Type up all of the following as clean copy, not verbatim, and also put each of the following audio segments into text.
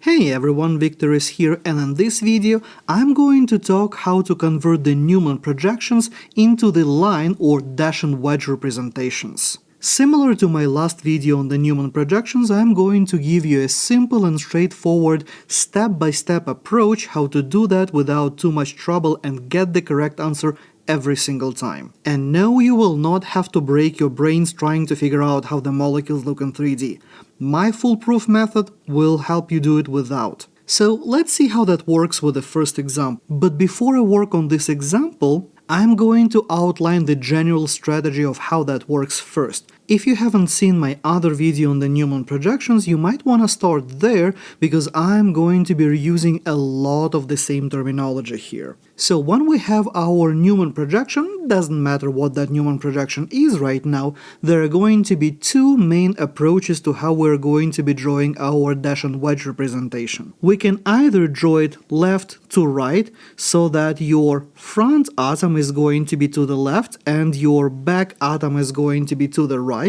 Hey everyone, Victor is here, and in this video I'm going to talk how to convert the Newman projections into the line or dash and wedge representations. Similar to my last video on the Newman projections, I'm going to give you a simple and straightforward step-by-step approach how to do that without too much trouble and get the correct answer every single time. And no, you will not have to break your brains trying to figure out how the molecules look in 3D. My foolproof method will help you do it without. So let's see how that works with the first example. But before I work on this example, I'm going to outline the general strategy of how that works first. If you haven't seen my other video on the Newman projections, you might want to start there because I'm going to be reusing a lot of the same terminology here. So when we have our Newman projection, doesn't matter what that Newman projection is right now, there are going to be two main approaches to how we're going to be drawing our dash and wedge representation. We can either draw it left to right so that your front atom is going to be to the left and your back atom is going to be to the right.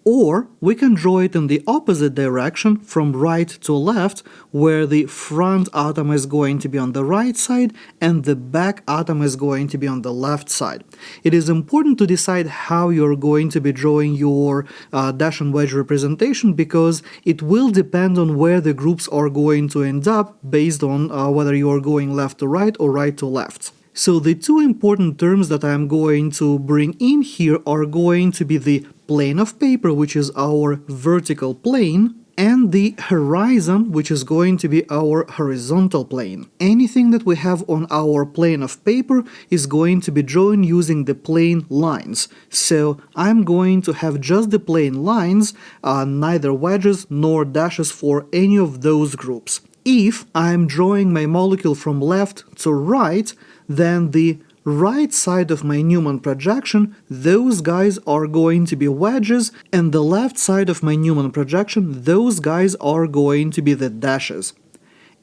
Or we can draw it in the opposite direction from right to left, where the front atom is going to be on the right side and the back atom is going to be on the left side. It is important to decide how you're going to be drawing your dash and wedge representation because it will depend on where the groups are going to end up based on whether you're going left to right or right to left. So the two important terms that I'm going to bring in here are going to be the plane of paper, which is our vertical plane, and the horizon, which is going to be our horizontal plane. Anything that we have on our plane of paper is going to be drawn using the plane lines. So I'm going to have just the plane lines, neither wedges nor dashes for any of those groups. If I'm drawing my molecule from left to right, then the right side of my Newman projection, those guys are going to be wedges, and the left side of my Newman projection, those guys are going to be the dashes.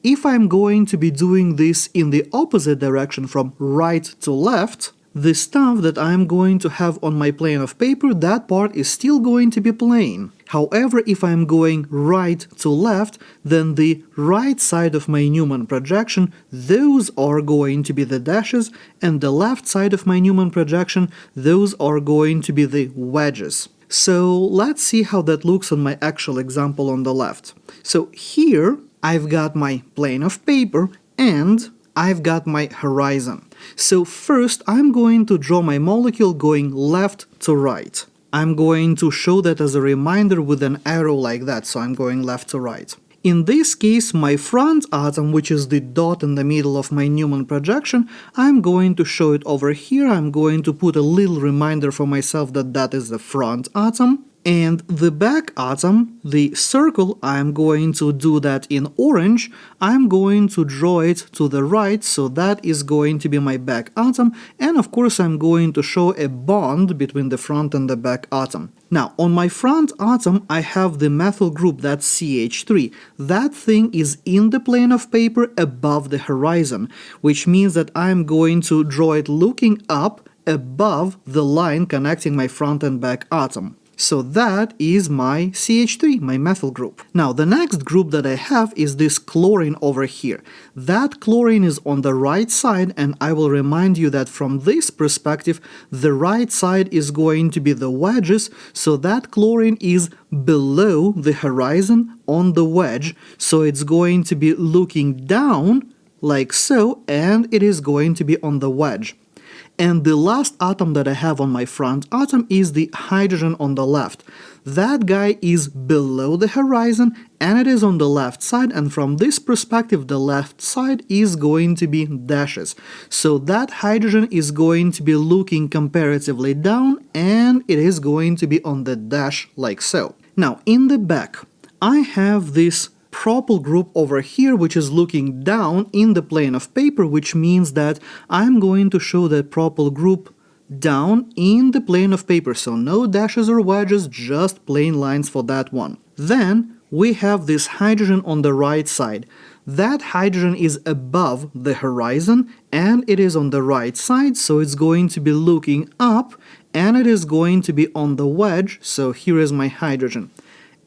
If I'm going to be doing this in the opposite direction from right to left, the stuff that I'm going to have on my plane of paper, that part is still going to be plain. However, if I'm going right to left, then the right side of my Newman projection, those are going to be the dashes, and the left side of my Newman projection, those are going to be the wedges. So let's see how that looks on my actual example on the left. So here I've got my plane of paper and I've got my horizon. So first I'm going to draw my molecule going left to right. I'm going to show that as a reminder with an arrow like that, so I'm going left to right. In this case, my front atom, which is the dot in the middle of my Newman projection, I'm going to show it over here. I'm going to put a little reminder for myself that that is the front atom. And the back atom, the circle, I'm going to do that in orange. I'm going to draw it to the right, so that is going to be my back atom. And of course, I'm going to show a bond between the front and the back atom. Now, on my front atom, I have the methyl group, that's CH3. That thing is in the plane of paper above the horizon, which means that I'm going to draw it looking up above the line connecting my front and back atom. So that is my CH3, my methyl group. Now the next group that I have is this chlorine over here. That chlorine is on the right side, and I will remind you that from this perspective, the right side is going to be the wedges, so that chlorine is below the horizon on the wedge, so it's going to be looking down like so, and it is going to be on the wedge. And the last atom that I have on my front atom is the hydrogen on the left. That guy is below the horizon and it is on the left side, and from this perspective the left side is going to be dashes. So that hydrogen is going to be looking comparatively down and it is going to be on the dash like so. Now in the back I have this propyl group over here, which is looking down in the plane of paper, which means that I'm going to show that propyl group down in the plane of paper, so no dashes or wedges, just plain lines for that one. Then we have this hydrogen on the right side. That hydrogen is above the horizon and it is on the right side, so it's going to be looking up and it is going to be on the wedge, so here is my hydrogen.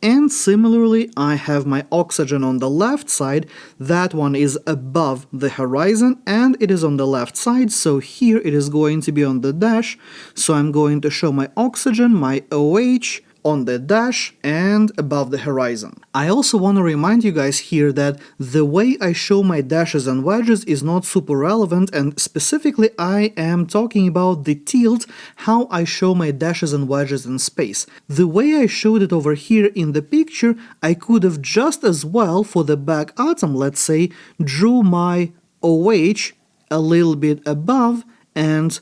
And similarly, I have my oxygen on the left side. That one is above the horizon and it is on the left side. So here it is going to be on the dash. So I'm going to show my oxygen, my OH, on the dash and above the horizon. I also want to remind you guys here that the way I show my dashes and wedges is not super relevant, and specifically I am talking about the tilt, how I show my dashes and wedges in space. The way I showed it over here in the picture, I could have just as well, for the back atom, let's say, drew my OH a little bit above and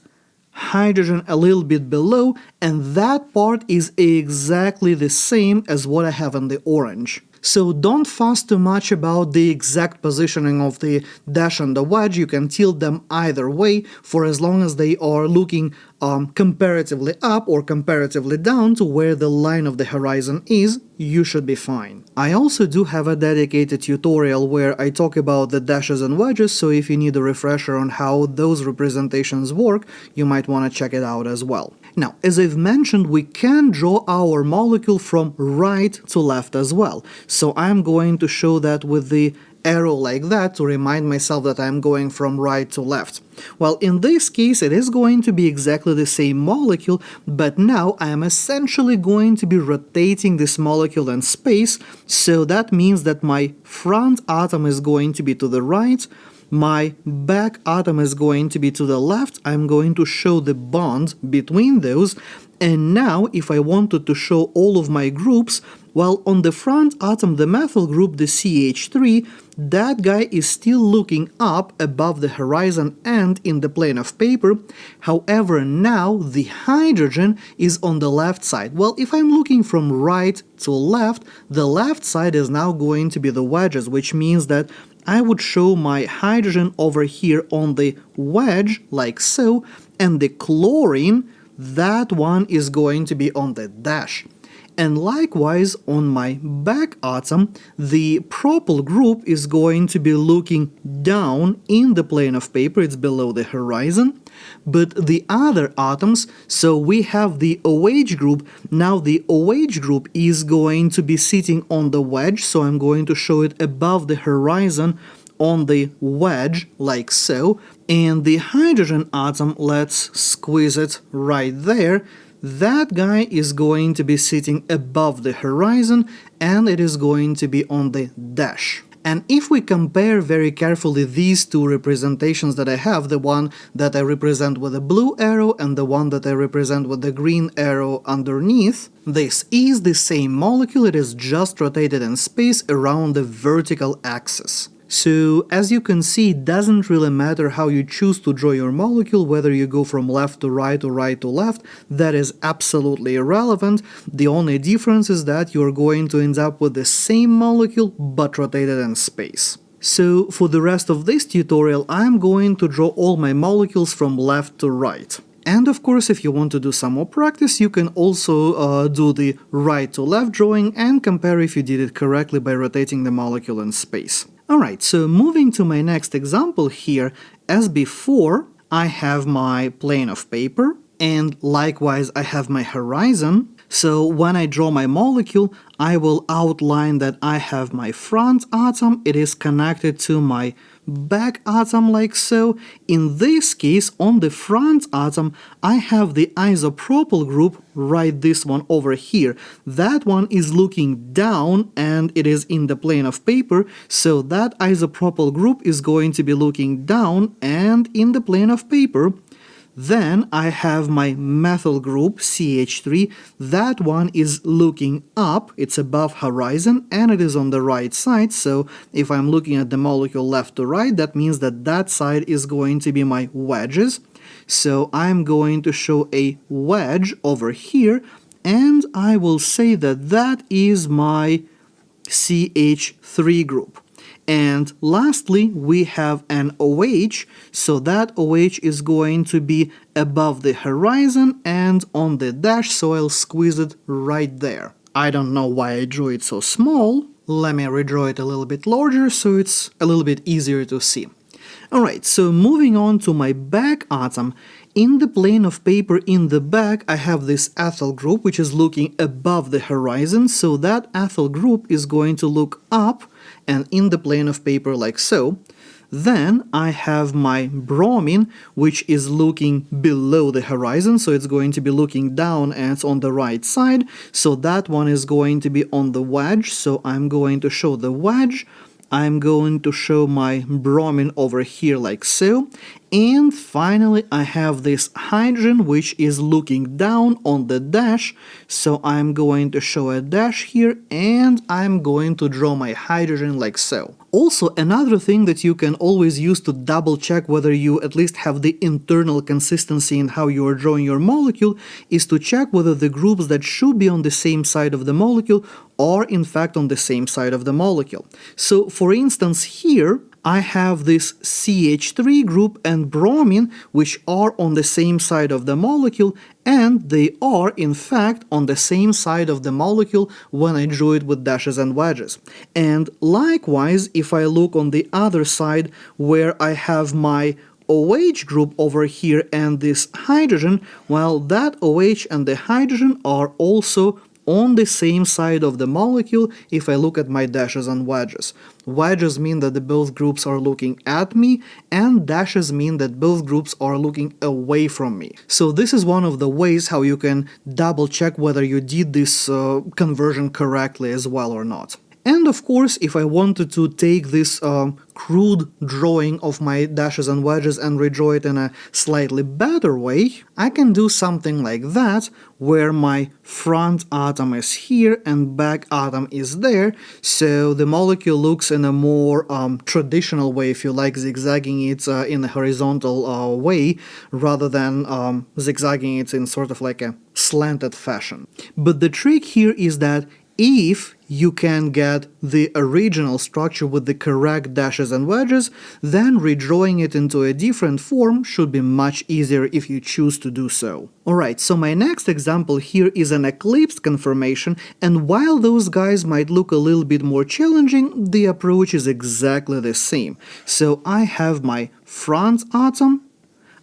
hydrogen a little bit below, and that part is exactly the same as what I have in the orange. So don't fuss too much about the exact positioning of the dash and the wedge. You can tilt them either way for as long as they are looking comparatively up or comparatively down to where the line of the horizon is. You should be fine. I also do have a dedicated tutorial where I talk about the dashes and wedges, so if you need a refresher on how those representations work, you might want to check it out as well. Now, as I've mentioned, we can draw our molecule from right to left as well. So I'm going to show that with the arrow like that to remind myself that I'm going from right to left. Well, in this case, it is going to be exactly the same molecule, but now I am essentially going to be rotating this molecule in space, so that means that my front atom is going to be to the right, my back atom is going to be to the left. I'm going to show the bond between those. And now, if I wanted to show all of my groups, well, on the front atom, the methyl group, the CH3, that guy is still looking up above the horizon and in the plane of paper. However, now the hydrogen is on the left side. Well, if I'm looking from right to left, the left side is now going to be the wedges, which means that I would show my hydrogen over here on the wedge, like so, and the chlorine, that one is going to be on the dash. And likewise, on my back atom, the propyl group is going to be looking down in the plane of paper, it's below the horizon. But the other atoms, so we have the OH group, now the OH group is going to be sitting on the wedge, so I'm going to show it above the horizon on the wedge, like so. And the hydrogen atom, let's squeeze it right there. That guy is going to be sitting above the horizon and it is going to be on the dash. And if we compare very carefully these two representations that I have, the one that I represent with a blue arrow and the one that I represent with the green arrow underneath, this is the same molecule, it is just rotated in space around the vertical axis. So, as you can see, it doesn't really matter how you choose to draw your molecule, whether you go from left to right or right to left, that is absolutely irrelevant. The only difference is that you're going to end up with the same molecule, but rotated in space. So, for the rest of this tutorial, I'm going to draw all my molecules from left to right. And of course, if you want to do some more practice, you can also do the right to left drawing and compare if you did it correctly by rotating the molecule in space. Alright, so moving to my next example here, as before, I have my plane of paper, and likewise I have my horizon. So when I draw my molecule, I will outline that I have my front atom, it is connected to my back atom like so. In this case, on the front atom, I have the isopropyl group, right, this one over here. That one is looking down and it is in the plane of paper, so that isopropyl group is going to be looking down and in the plane of paper. Then I have my methyl group, CH3, that one is looking up, it's above horizon, and it is on the right side, so if I'm looking at the molecule left to right, that means that that side is going to be my wedges. So I'm going to show a wedge over here, and I will say that that is my CH3 group. And lastly, we have an OH, so that OH is going to be above the horizon and on the dash, so I'll squeeze it right there. I don't know why I drew it so small. Let me redraw it a little bit larger so it's a little bit easier to see. Alright, so moving on to my back atom. In the plane of paper in the back, I have this ethyl group which is looking above the horizon, so that ethyl group is going to look up and in the plane of paper like so. Then I have my bromine, which is looking below the horizon, so it's going to be looking down and it's on the right side. So that one is going to be on the wedge, so I'm going to show the wedge. I'm going to show my bromine over here like so. And finally, I have this hydrogen which is looking down on the dash, so I'm going to show a dash here and I'm going to draw my hydrogen like so. Also, another thing that you can always use to double check whether you at least have the internal consistency in how you are drawing your molecule is to check whether the groups that should be on the same side of the molecule are in fact on the same side of the molecule. So for instance here, I have this CH3 group and bromine which are on the same side of the molecule, and they are in fact on the same side of the molecule when I drew it with dashes and wedges. And likewise, if I look on the other side where I have my OH group over here and this hydrogen, well, that OH and the hydrogen are also on the same side of the molecule if I look at my dashes and wedges. Wedges mean that the both groups are looking at me, and dashes mean that both groups are looking away from me. So this is one of the ways how you can double check whether you did this conversion correctly as well or not. And of course, if I wanted to take this crude drawing of my dashes and wedges and redraw it in a slightly better way, I can do something like that, where my front atom is here and back atom is there, so the molecule looks in a more traditional way, if you like, zigzagging it in a horizontal way, rather than zigzagging it in sort of like a slanted fashion. But the trick here is that if you can get the original structure with the correct dashes and wedges, then redrawing it into a different form should be much easier if you choose to do so. Alright, so my next example here is an eclipsed conformation, and while those guys might look a little bit more challenging, the approach is exactly the same. So I have my front atom,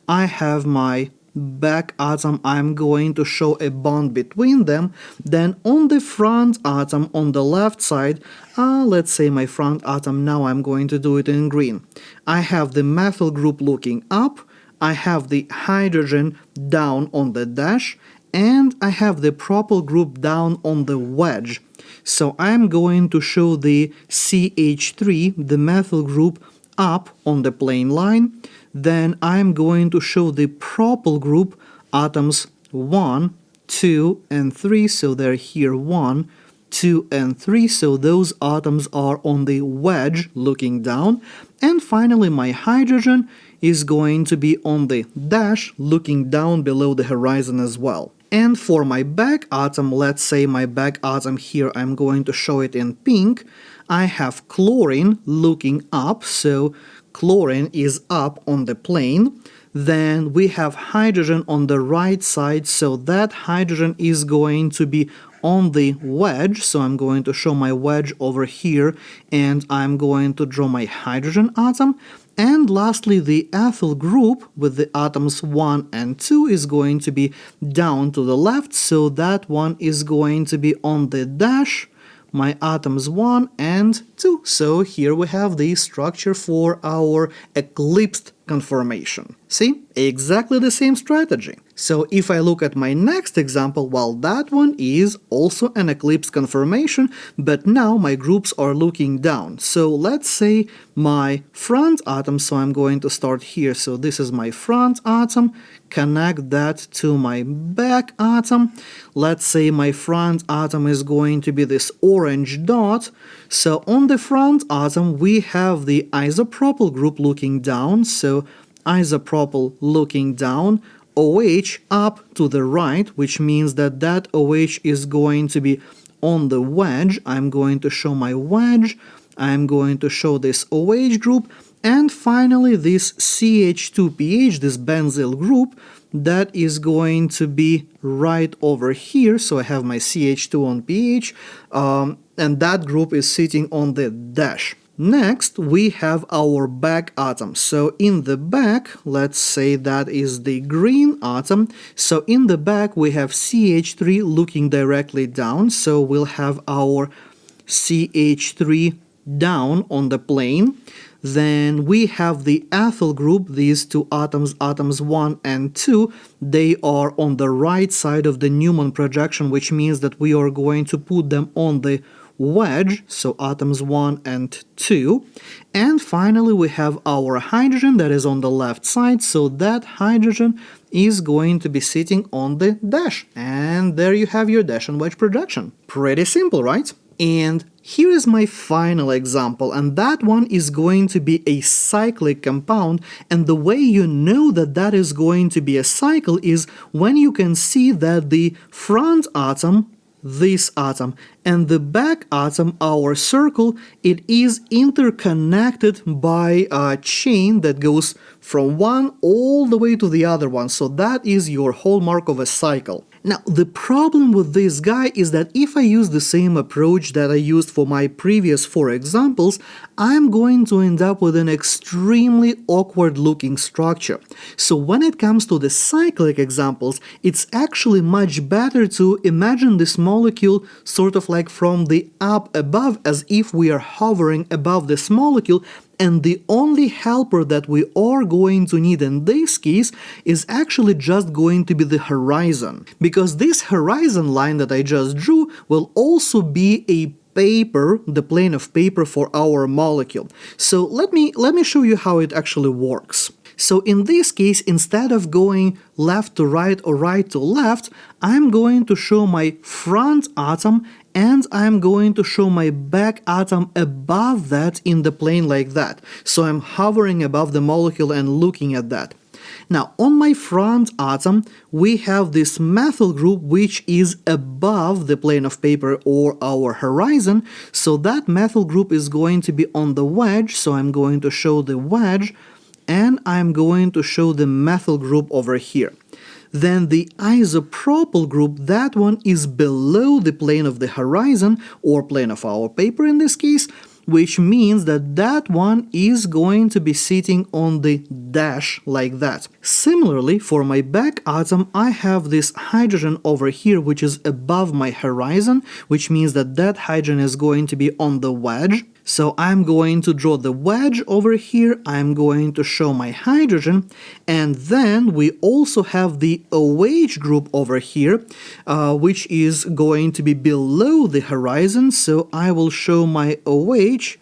I have my back atom, I'm going to show a bond between them. Then on the front atom on the left side, let's say my front atom, now I'm going to do it in green. I have the methyl group looking up, I have the hydrogen down on the dash, and I have the propyl group down on the wedge. So I'm going to show the CH3, the methyl group, up on the plane line. Then I'm going to show the propyl group atoms 1, 2, and 3, so they're here 1, 2, and 3, so those atoms are on the wedge looking down. And finally my hydrogen is going to be on the dash looking down below the horizon as well. And for my back atom, let's say my back atom here, I'm going to show it in pink. I have chlorine looking up, so chlorine is up on the plane. Then we have hydrogen on the right side, so that hydrogen is going to be on the wedge. So I'm going to show my wedge over here, and I'm going to draw my hydrogen atom. And lastly, the ethyl group with the atoms 1 and 2 is going to be down to the left, so that one is going to be on the dash, my atoms 1 and 2. So here we have the structure for our eclipsed conformation. See? Exactly the same strategy. So if I look at my next example, well, that one is also an eclipsed conformation, but now my groups are looking down. So let's say my front atom, so I'm going to start here. So this is my front atom, connect that to my back atom. Let's say my front atom is going to be this orange dot. So on the front atom, we have the isopropyl group looking down, so isopropyl looking down, OH up to the right, which means that that OH is going to be on the wedge. I'm going to show my wedge, I'm going to show this OH group, and finally this CH2PH, this benzyl group, that is going to be right over here. So I have my CH2 on pH, and that group is sitting on the dash. Next, we have our back atom. So in the back, let's say that is the green atom. So in the back, we have CH3 looking directly down. So we'll have our CH3 down on the plane. Then we have the ethyl group, these two atoms, atoms 1 and 2, they are on the right side of the Newman projection, which means that we are going to put them on the wedge, so atoms 1 and 2. And finally we have our hydrogen that is on the left side, so that hydrogen is going to be sitting on the dash. And there you have your dash and wedge projection. Pretty simple, right? And here is my final example, and that one is going to be a cyclic compound, and the way you know that that is going to be a cycle is when you can see that the front atom, this atom, and the back atom, our circle, it is interconnected by a chain that goes from one all the way to the other one, so that is your hallmark of a cycle. Now, the problem with this guy is that if I use the same approach that I used for my previous 4 examples, I'm going to end up with an extremely awkward looking structure. So when it comes to the cyclic examples, it's actually much better to imagine this molecule sort of like from the up above, as if we are hovering above this molecule, and the only helper that we are going to need in this case is actually just going to be the horizon. Because this horizon line that I just drew will also be a paper, the plane of paper for our molecule. So let me show you how it actually works. So in this case, instead of going left to right or right to left, I'm going to show my front atom and I'm going to show my back atom above that in the plane like that. So I'm hovering above the molecule and looking at that. Now, on my front atom, we have this methyl group which is above the plane of paper or our horizon. So that methyl group is going to be on the wedge. So I'm going to show the wedge and I'm going to show the methyl group over here. Then the isopropyl group, that one is below the plane of the horizon, or plane of our paper in this case, which means that that one is going to be sitting on the dash like that. Similarly, for my back atom, I have this hydrogen over here, which is above my horizon, which means that that hydrogen is going to be on the wedge. So I'm going to draw the wedge over here, I'm going to show my hydrogen, and then we also have the OH group over here, which is going to be below the horizon, so I will show my OH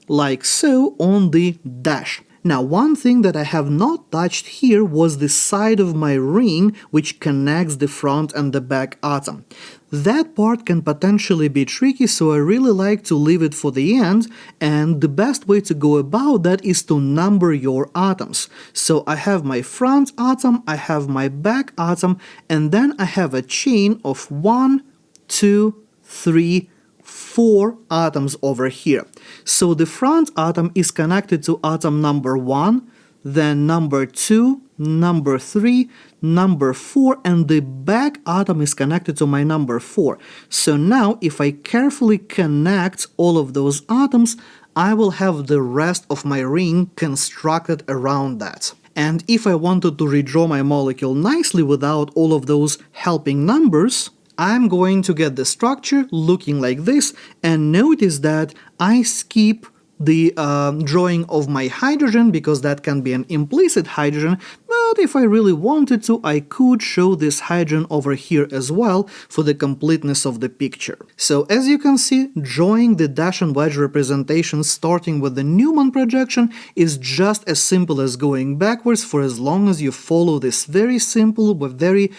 like so on the dash. Now, one thing that I have not touched here was the side of my ring which connects the front and the back atom. That part can potentially be tricky, so I really like to leave it for the end, and the best way to go about that is to number your atoms. So I have my front atom, I have my back atom, and then I have a chain of 1, 2, 3, 4 atoms over here. So the front atom is connected to atom number 1, then number 2, number 3, number 4, and the back atom is connected to my number 4. So now if I carefully connect all of those atoms, I will have the rest of my ring constructed around that. And if I wanted to redraw my molecule nicely without all of those helping numbers, I'm going to get the structure looking like this, and notice that I skip the drawing of my hydrogen because that can be an implicit hydrogen, but if I really wanted to, I could show this hydrogen over here as well for the completeness of the picture. So as you can see, drawing the dash and wedge representation starting with the Newman projection is just as simple as going backwards, for as long as you follow this very simple but very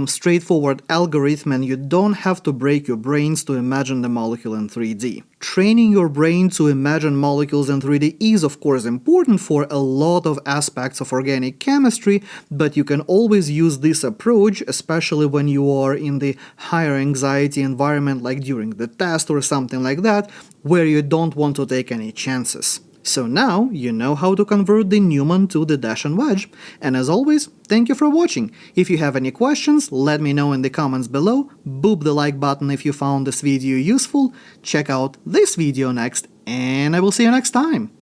straightforward algorithm and you don't have to break your brains to imagine the molecule in 3D. Training your brain to imagine molecules in 3D is of course important for a lot of aspects of organic chemistry, but you can always use this approach, especially when you are in the higher anxiety environment like during the test or something like that, where you don't want to take any chances. So now you know how to convert the Newman to the dash and wedge, and as always, thank you for watching. If you have any questions, let me know in the comments below, boop the like button if you found this video useful, check out this video next, and I will see you next time.